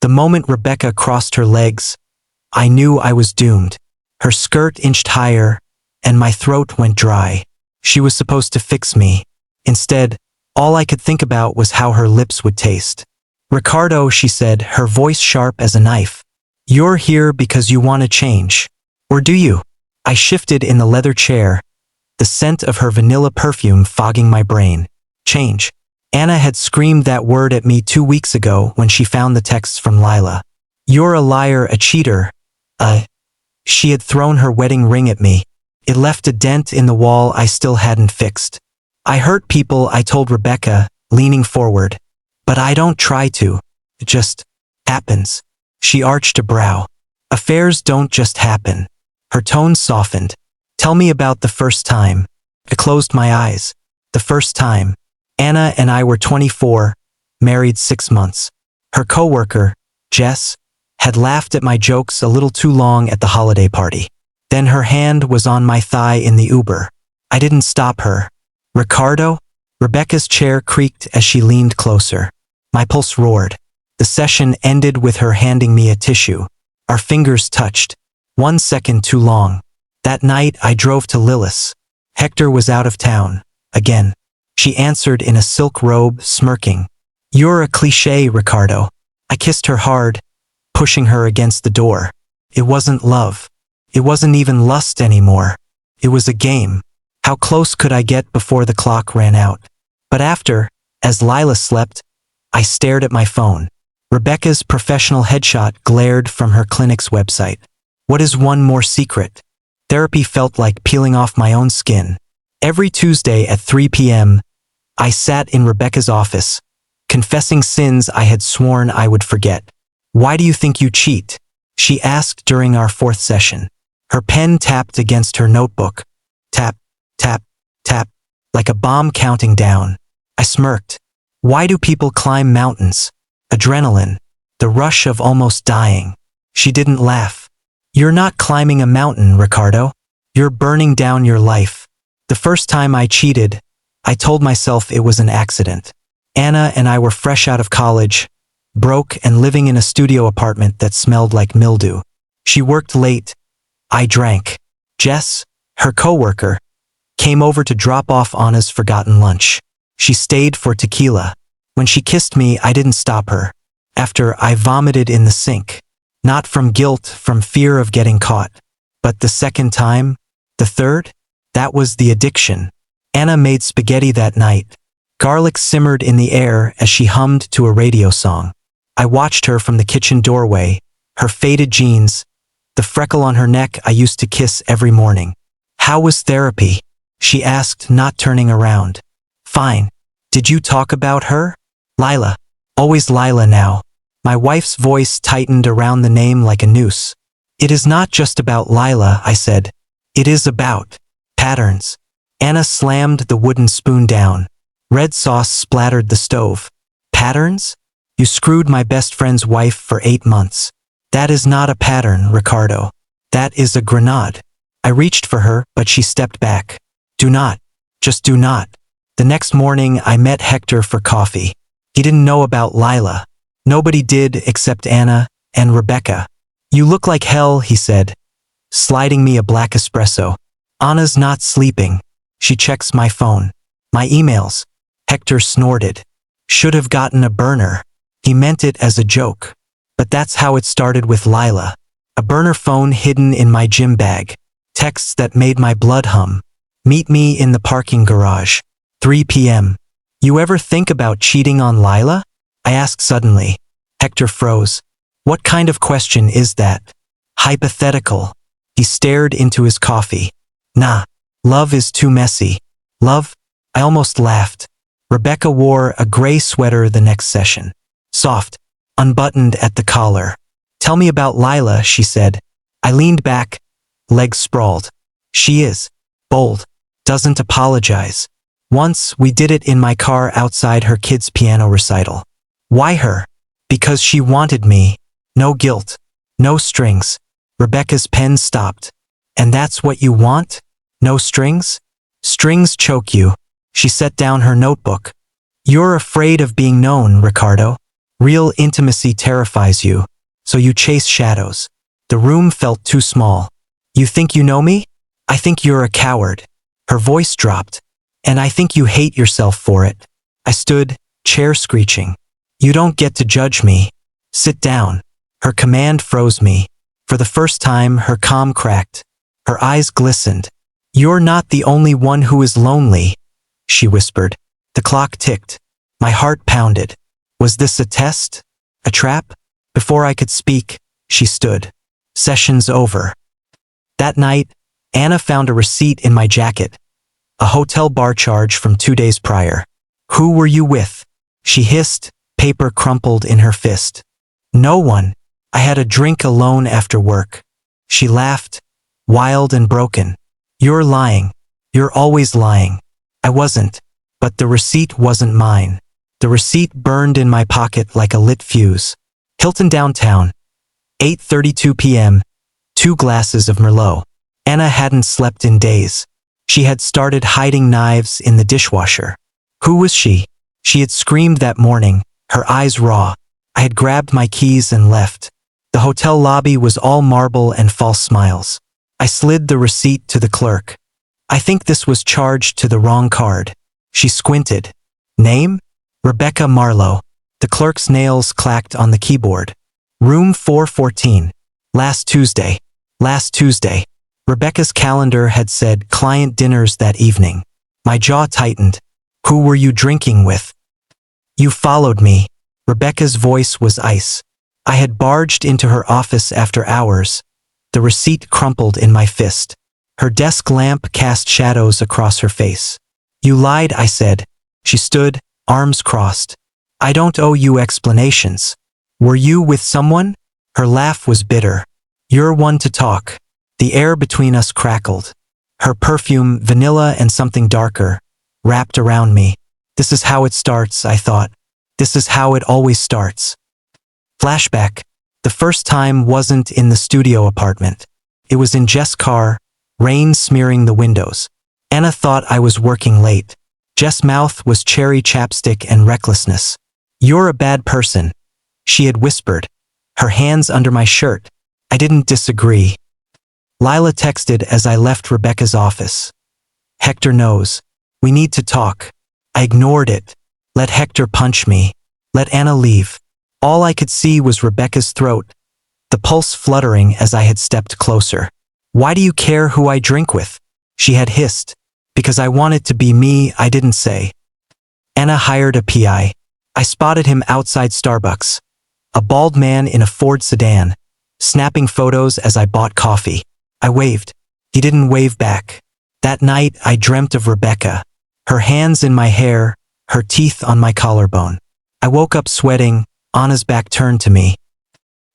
The moment Rebecca crossed her legs, I knew I was doomed. Her skirt inched higher, and my throat went dry. She was supposed to fix me. Instead, all I could think about was how her lips would taste. "Ricardo," she said, her voice sharp as a knife. "You're here because you want to change. Or do you?" I shifted in the leather chair, the scent of her vanilla perfume fogging my brain. Change. Anna had screamed that word at me 2 weeks ago when she found the texts from Lila. "You're a liar, a cheater." She had thrown her wedding ring at me. It left a dent in the wall I still hadn't fixed. "I hurt people," I told Rebecca, leaning forward. "But I don't try to. It just happens." She arched a brow. "Affairs don't just happen." Her tone softened. "Tell me about the first time." I closed my eyes. The first time. Anna and I were 24, married 6 months. Her coworker, Jess, had laughed at my jokes a little too long at the holiday party. Then her hand was on my thigh in the Uber. I didn't stop her. "Ricardo?" Rebecca's chair creaked as she leaned closer. My pulse roared. The session ended with her handing me a tissue. Our fingers touched. 1 second too long. That night I drove to Lillis. Hector was out of town. Again. She answered in a silk robe, smirking. "You're a cliché, Ricardo." I kissed her hard, pushing her against the door. It wasn't love. It wasn't even lust anymore. It was a game. How close could I get before the clock ran out? But after, as Lila slept, I stared at my phone. Rebecca's professional headshot glared from her clinic's website. What is one more secret? Therapy felt like peeling off my own skin. Every Tuesday at 3 p.m., I sat in Rebecca's office, confessing sins I had sworn I would forget. "Why do you think you cheat?" she asked during our 4th session. Her pen tapped against her notebook. Tap, tap, tap, like a bomb counting down. I smirked. "Why do people climb mountains?" Adrenaline. The rush of almost dying. She didn't laugh. "You're not climbing a mountain, Ricardo. You're burning down your life." The first time I cheated, I told myself it was an accident. Anna and I were fresh out of college, broke and living in a studio apartment that smelled like mildew. She worked late. I drank. Jess, her coworker, came over to drop off Anna's forgotten lunch. She stayed for tequila. When she kissed me, I didn't stop her. After, I vomited in the sink. Not from guilt, from fear of getting caught. But the second time, the third, that was the addiction. Anna made spaghetti that night. Garlic simmered in the air as she hummed to a radio song. I watched her from the kitchen doorway, her faded jeans, the freckle on her neck I used to kiss every morning. "How was therapy?" she asked, not turning around. "Fine. Did you talk about her?" "Lila." Always Lila now. My wife's voice tightened around the name like a noose. "It is not just about Lila," I said. "It is about patterns." Anna slammed the wooden spoon down. Red sauce splattered the stove. "Patterns? You screwed my best friend's wife for 8 months. That is not a pattern, Ricardo. That is a grenade." I reached for her, but she stepped back. "Do not. Just do not." The next morning, I met Hector for coffee. He didn't know about Lila. Nobody did except Anna and Rebecca. "You look like hell," he said, sliding me a black espresso. "Anna's not sleeping. She checks my phone. My emails." Hector snorted. "Should have gotten a burner." He meant it as a joke. But that's how it started with Lila. A burner phone hidden in my gym bag. Texts that made my blood hum. "Meet me in the parking garage. 3 p.m. "You ever think about cheating on Lila?" I asked suddenly. Hector froze. "What kind of question is that?" "Hypothetical." He stared into his coffee. "Nah. Love is too messy." "Love?" I almost laughed. Rebecca wore a gray sweater the next session. Soft, unbuttoned at the collar. "Tell me about Lila," she said. I leaned back, legs sprawled. "She is bold. Doesn't apologize. Once, we did it in my car outside her kid's piano recital." "Why her?" "Because she wanted me. No guilt. No strings." Rebecca's pen stopped. "And that's what you want? No strings?" "Strings choke you." She set down her notebook. "You're afraid of being known, Ricardo." Real intimacy terrifies you, so you chase shadows. The room felt too small. You think you know me? I think you're a coward. Her voice dropped. And I think you hate yourself for it. I stood, chair screeching. You don't get to judge me. Sit down. Her command froze me. For the first time, her calm cracked. Her eyes glistened. You're not the only one who is lonely, she whispered. The clock ticked. My heart pounded. Was this a test? A trap? Before I could speak, she stood. Session's over. That night, Anna found a receipt in my jacket. A hotel bar charge from 2 days prior. Who were you with? She hissed, paper crumpled in her fist. No one. I had a drink alone after work. She laughed, wild and broken. You're lying. You're always lying. I wasn't. But the receipt wasn't mine. The receipt burned in my pocket like a lit fuse. Hilton downtown. 8:32 p.m. 2 glasses of Merlot. Anna hadn't slept in days. She had started hiding knives in the dishwasher. Who was she? She had screamed that morning, her eyes raw. I had grabbed my keys and left. The hotel lobby was all marble and false smiles. I slid the receipt to the clerk. I think this was charged to the wrong card. She squinted. Name? Rebecca Marlowe. The clerk's nails clacked on the keyboard. Room 414. Last Tuesday. Last Tuesday. Rebecca's calendar had said client dinners that evening. My jaw tightened. Who were you drinking with? You followed me. Rebecca's voice was ice. I had barged into her office after hours. The receipt crumpled in my fist. Her desk lamp cast shadows across her face. You lied, I said. She stood, arms crossed. I don't owe you explanations. Were you with someone? Her laugh was bitter. You're one to talk. The air between us crackled. Her perfume, vanilla and something darker, wrapped around me. This is how it starts, I thought. This is how it always starts. Flashback. The first time wasn't in the studio apartment. It was in Jess' car, rain smearing the windows. Anna thought I was working late. Jess' mouth was cherry chapstick and recklessness. You're a bad person, she had whispered, her hands under my shirt. I didn't disagree. Lila texted as I left Rebecca's office. Hector knows. We need to talk. I ignored it. Let Hector punch me. Let Anna leave. All I could see was Rebecca's throat, the pulse fluttering as I had stepped closer. Why do you care who I drink with? She had hissed. Because I wanted to be me, I didn't say. Anna hired a PI. I spotted him outside Starbucks. A bald man in a Ford sedan, snapping photos as I bought coffee. I waved. He didn't wave back. That night, I dreamt of Rebecca. Her hands in my hair, her teeth on my collarbone. I woke up sweating, Anna's back turned to me.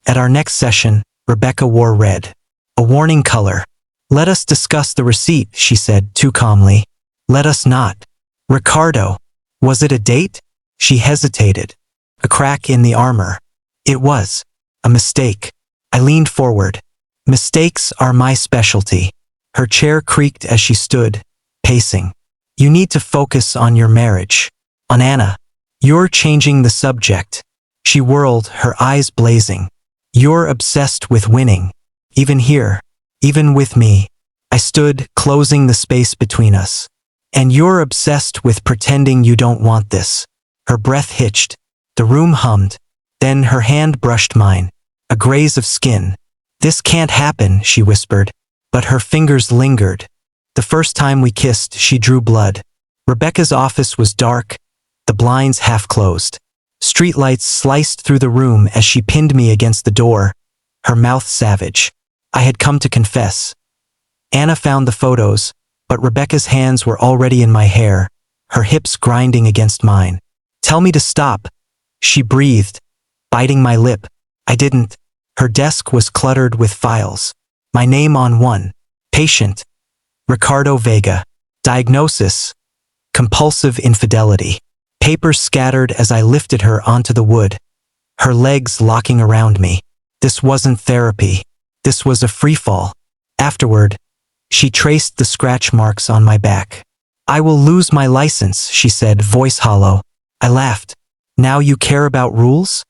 At our next session, Rebecca wore red. A warning color. Let us discuss the receipt, she said too calmly. Let us not. Ricardo. Was it a date? She hesitated. A crack in the armor. It was. A mistake. I leaned forward. Mistakes are my specialty. Her chair creaked as she stood, pacing. You need to focus on your marriage. On Anna. You're changing the subject. She whirled, her eyes blazing. You're obsessed with winning. Even here. Even with me. I stood, closing the space between us. And you're obsessed with pretending you don't want this. Her breath hitched. The room hummed. Then her hand brushed mine. A graze of skin. This can't happen, she whispered. But her fingers lingered. The first time we kissed, she drew blood. Rebecca's office was dark, the blinds half closed. Streetlights sliced through the room as she pinned me against the door, her mouth savage. I had come to confess. Anna found the photos, but Rebecca's hands were already in my hair, her hips grinding against mine. Tell me to stop, she breathed, biting my lip. I didn't. Her desk was cluttered with files. My name on one. Patient. Ricardo Vega. Diagnosis. Compulsive infidelity. Papers scattered as I lifted her onto the wood, her legs locking around me. This wasn't therapy. This was a freefall. Afterward, she traced the scratch marks on my back. I will lose my license, she said, voice hollow. I laughed. Now you care about rules?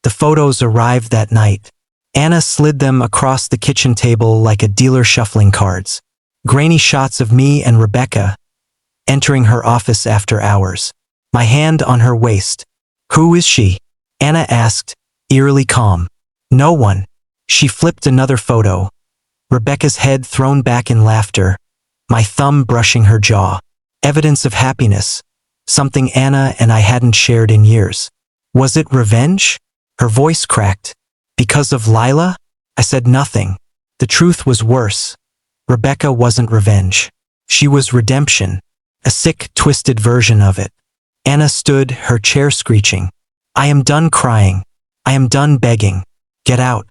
The photos arrived that night. Anna slid them across the kitchen table like a dealer shuffling cards. Grainy shots of me and Rebecca entering her office after hours. My hand on her waist. Who is she? Anna asked, eerily calm. No one. She flipped another photo. Rebecca's head thrown back in laughter, my thumb brushing her jaw. Evidence of happiness. Something Anna and I hadn't shared in years. Was it revenge? Her voice cracked. Because of Lila? I said nothing. The truth was worse. Rebecca wasn't revenge. She was redemption. A sick, twisted version of it. Anna stood, her chair screeching. I am done crying. I am done begging. Get out.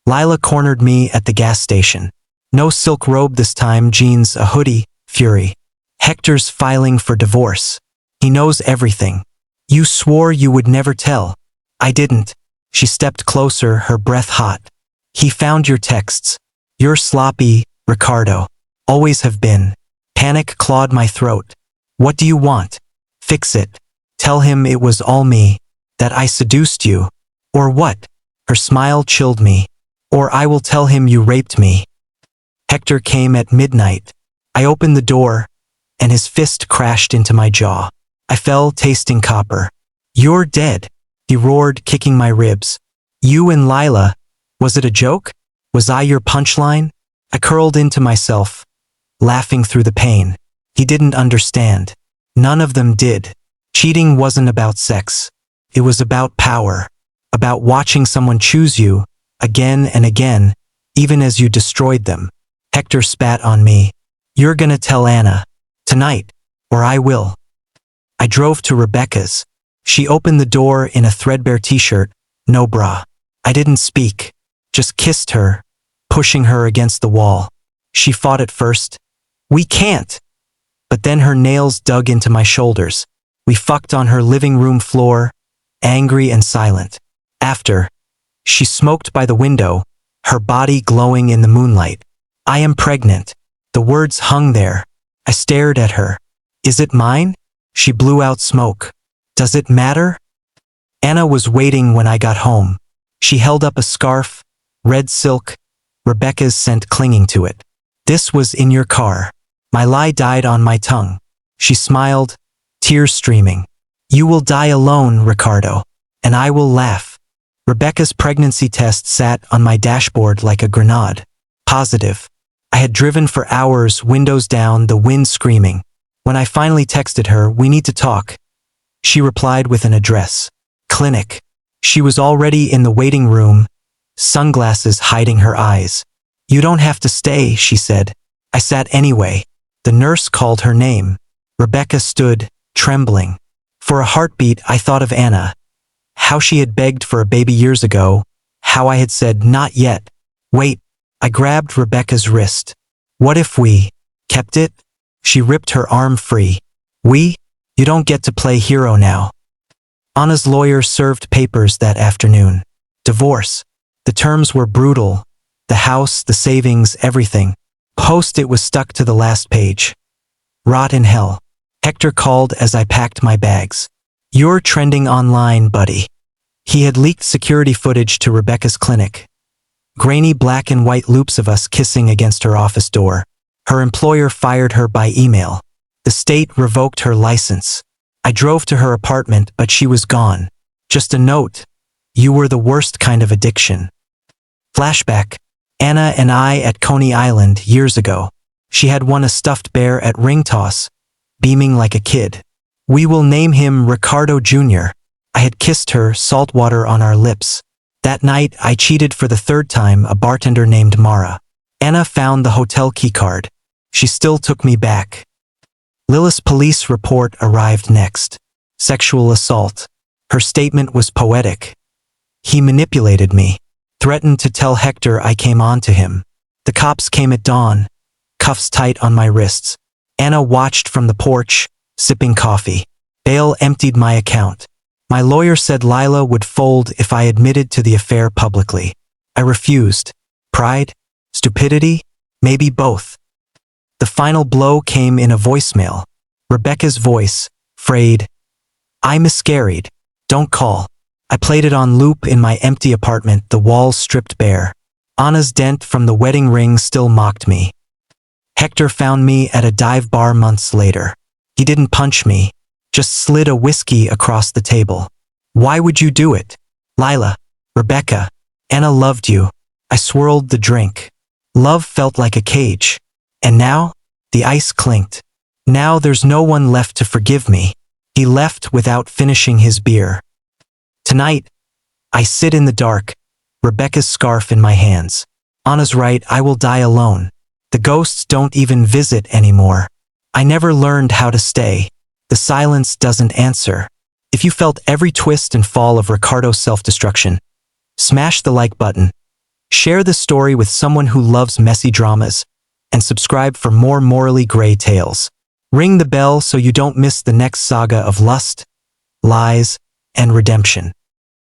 Lila cornered me at the gas station. No silk robe this time, jeans, a hoodie, fury. Hector's filing for divorce. He knows everything. You swore you would never tell. I didn't. She stepped closer, her breath hot. He found your texts. You're sloppy, Ricardo. Always have been. Panic clawed my throat. What do you want? Fix it. Tell him it was all me. That I seduced you. Or what? Her smile chilled me. Or I will tell him you raped me. Hector came at midnight. I opened the door, and his fist crashed into my jaw. I fell, tasting copper. You're dead, he roared, kicking my ribs. You and Lila. Was it a joke? Was I your punchline? I curled into myself, laughing through the pain. He didn't understand. None of them did. Cheating wasn't about sex. It was about power. About watching someone choose you, again and again, even as you destroyed them. Hector spat on me. You're gonna tell Anna. Tonight. Or I will. I drove to Rebecca's. She opened the door in a threadbare t-shirt, no bra. I didn't speak. Just kissed her, pushing her against the wall. She fought at first. We can't. But then her nails dug into my shoulders. We fucked on her living room floor, angry and silent. After, she smoked by the window, her body glowing in the moonlight. I am pregnant. The words hung there. I stared at her. Is it mine? She blew out smoke. Does it matter? Anna was waiting when I got home. She held up a scarf, red silk, Rebecca's scent clinging to it. This was in your car. My lie died on my tongue. She smiled, tears streaming. You will die alone, Ricardo. And I will laugh. Rebecca's pregnancy test sat on my dashboard like a grenade. Positive. I had driven for hours, windows down, the wind screaming. When I finally texted her, we need to talk. She replied with an address. Clinic. She was already in the waiting room, sunglasses hiding her eyes. You don't have to stay, she said. I sat anyway. The nurse called her name. Rebecca stood, trembling. For a heartbeat, I thought of Anna. How she had begged for a baby years ago. How I had said, not yet. Wait. I grabbed Rebecca's wrist. What if we kept it? She ripped her arm free. We? You don't get to play hero now. Anna's lawyer served papers that afternoon. Divorce. The terms were brutal. The house, the savings, everything. Post-it was stuck to the last page. Rot in hell. Hector called as I packed my bags. You're trending online, buddy. He had leaked security footage to Rebecca's clinic. Grainy black and white loops of us kissing against her office door. Her employer fired her by email. The state revoked her license. I drove to her apartment, but she was gone. Just a note. You were the worst kind of addiction. Flashback. Anna and I at Coney Island years ago. She had won a stuffed bear at ring toss, beaming like a kid. We will name him Ricardo Jr. I had kissed her, salt water on our lips. That night, I cheated for the third time, a bartender named Mara. Anna found the hotel keycard. She still took me back. Lilith's police report arrived next. Sexual assault. Her statement was poetic. He manipulated me. Threatened to tell Hector I came on to him. The cops came at dawn. Cuffs tight on my wrists. Anna watched from the porch, sipping coffee. Bail emptied my account. My lawyer said Lila would fold if I admitted to the affair publicly. I refused. Pride? Stupidity? Maybe both. The final blow came in a voicemail. Rebecca's voice, frayed. I miscarried. Don't call. I played it on loop in my empty apartment, the walls stripped bare. Anna's dent from the wedding ring still mocked me. Hector found me at a dive bar months later. He didn't punch me, just slid a whiskey across the table. Why would you do it? Lila, Rebecca, Anna loved you. I swirled the drink. Love felt like a cage. And now, the ice clinked. Now there's no one left to forgive me. He left without finishing his beer. Tonight, I sit in the dark, Rebecca's scarf in my hands. Anna's right, I will die alone. The ghosts don't even visit anymore. I never learned how to stay. The silence doesn't answer. If you felt every twist and fall of Ricardo's self-destruction, smash the like button, share the story with someone who loves messy dramas, and subscribe for more morally gray tales. Ring the bell so you don't miss the next saga of lust, lies, and redemption.